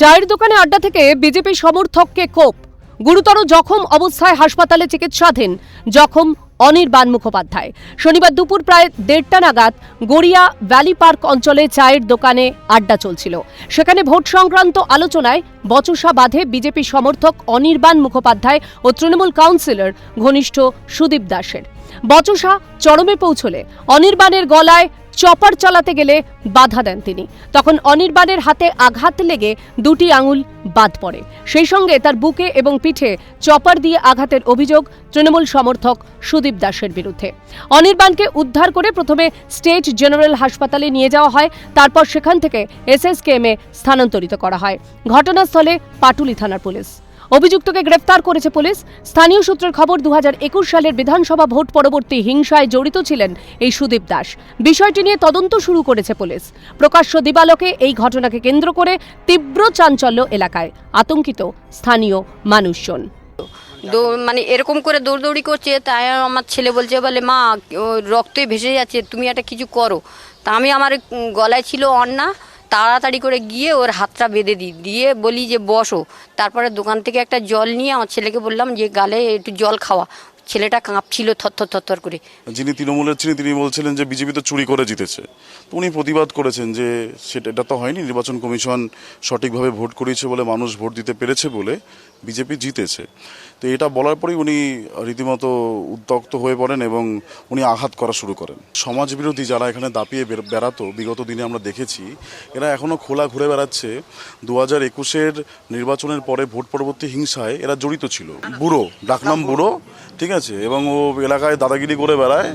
চায়ের দোকানে আড্ডা থেকে বিজেপি সমর্থককে কোপ, গুরুতর জখম অবস্থায় হাসপাতালে চিকিৎসাধীন জখম অনির্বাণ মুখোপাধ্যায়। শনিবার দুপুর প্রায় 1:30 নাগাদ গড়িয়া ভ্যালি পার্ক অঞ্চলে চায়ের দোকানে আড্ডা চলছিল। সেখানে ভোট সংক্রান্ত আলোচনায় বচসা বাঁধে বিজেপি সমর্থক অনির্বাণ মুখোপাধ্যায় ও তৃণমূল কাউন্সিলর ঘনিষ্ঠ সুদীপ দাসের। বচসা চরমে পৌঁছলে অনির্বাণের গলায় চপার চালাতে গেলে বাধা দেন তিনি। তখন অনির্বাণের হাতে আঘাত লেগে দুটি আঙুল বাদ পড়ে। সেই সঙ্গে তার বুকে এবং পিঠে চপার দিয়ে আঘাতের অভিযোগ তৃণমূল সমর্থক সুদীপ দাসের বিরুদ্ধে। অনির্বাণকে উদ্ধার করে প্রথমে স্টেট জেনারেল হাসপাতালে নিয়ে যাওয়া হয়, তারপর সেখান থেকে এসএসকেএমে স্থানান্তরিত করা হয়। ঘটনাস্থলে পাটুলি থানার পুলিশ। অভিযুক্তকে গ্রেফতার করেছে পুলিশ। স্থানীয় সূত্রের খবর, 2021 সালের বিধানসভা ভোট পরবর্তী হিংসায় জড়িত ছিলেন এই সুদীপ দাস। বিষয়টি নিয়ে তদন্ত শুরু করেছে পুলিশ। প্রকাশ্য দিবালোকে এই ঘটনাকে কেন্দ্র করে তীব্র চাঞ্চল্য এলাকায়, আতঙ্কিত স্থানীয় মানুষজন। মানে এরকম করে দৌড়দৌড়ি করছে, তাই আমার ছেলে বলে মা রক্তই ভেসে যাচ্ছে, তুমি একটা কিছু করো। তা আমি আমার গলায় ছিল অন্না, তাড়াতাড়ি করে গিয়ে ওর হাতটা বেঁধে দিয়ে বলি যে বসো। তারপরে দোকান থেকে একটা জল নিয়ে আমার ছেলেকে বললাম যে গালে একটু জল খাওয়া। ছেলেটা কাঁপছিল থরথর করে। যিনি তৃণমূলের ছিলেন তিনি বলছিলেন যে বিজেপি তো চুরি করে জিতেছে। তো উনি প্রতিবাদ করেছেন যে এটা তো হয়নি, নির্বাচন কমিশন সঠিকভাবে ভোট করিয়েছে বলে, মানুষ ভোট দিতে পেরেছে বলে বিজেপি জিতেছে। তো এটা বলার পরেই উনি রীতিমতো উত্তক্ত হয়ে পড়েন এবং উনি আঘাত করা শুরু করেন। সমাজবিরোধী যারা এখানে দাপিয়ে বেড়াতো বিগত দিনে আমরা দেখেছি, এরা এখনও খোলা ঘুরে বেড়াচ্ছে। 2021-এর নির্বাচনের পরে ভোট পরবর্তী হিংসায় এরা জড়িত ছিল। বুড়ো, ডাকনাম বুড়ো, ঠিক আছে, এবং ও এলাকায় দাদাগিরি করে বেড়ায়।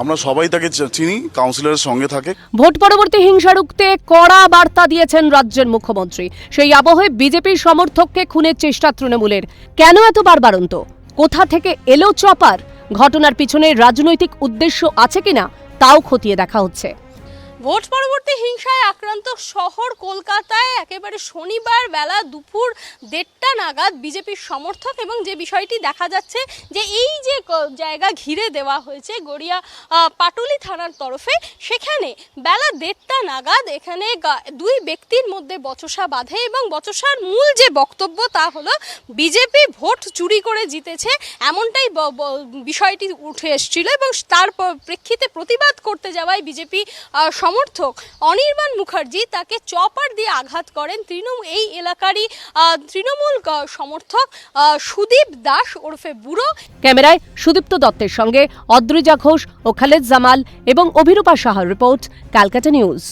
আমরা সবাই তাকে চিনি, কাউন্সিলরের সঙ্গে থাকে। ভোট পরবর্তী হিংসা রুখতে কড়া বার্তা দিয়েছেন রাজ্যের মুখ্যমন্ত্রী। সেই আবহে বিজেপির সমর্থককে খুনের চেষ্টা তৃণমূলের। কেন এত বারবারন্ত? কোথা থেকে এলো চপার? ঘটনার পিছনে রাজনৈতিক উদ্দেশ্য আছে কিনা তাও খতিয়ে দেখা হচ্ছে। ভোট পরবর্তী হিংসায় আক্রান্ত শহর কলকাতায় একেবারে শনিবার বেলা দুপুর 1:30 নাগাদ বিজেপির সমর্থক, এবং যে বিষয়টি দেখা যাচ্ছে যে এই যে জায়গা ঘিরে দেওয়া হয়েছে গড়িয়া পাটুলি থানার তরফে, সেখানে বেলা 1:30 নাগাদ এখানে দুই ব্যক্তির মধ্যে বচসা বাঁধে এবং বচসার মূল যে বক্তব্য তা হলো বিজেপি ভোট চুরি করে জিতেছে, এমনটাই বিষয়টি উঠে এসেছিল। এবং তার প্রেক্ষিতে প্রতিবাদ করতে যাওয়ায় বিজেপি সমর্থক অনির্বাণ মুখার্জি তাকে চপার দিয়ে আঘাত করেন এই এলাকারই তৃণমূল সমর্থক সুদীপ দাস ওরফে বুড়ো। ক্যামেরায় সুদীপ্ত দত্তের সঙ্গে অদ্রিজা ঘোষ ও খালেদ জামাল এবং অভিরূপা সাহার রিপোর্ট, ক্যালকাটা নিউজ।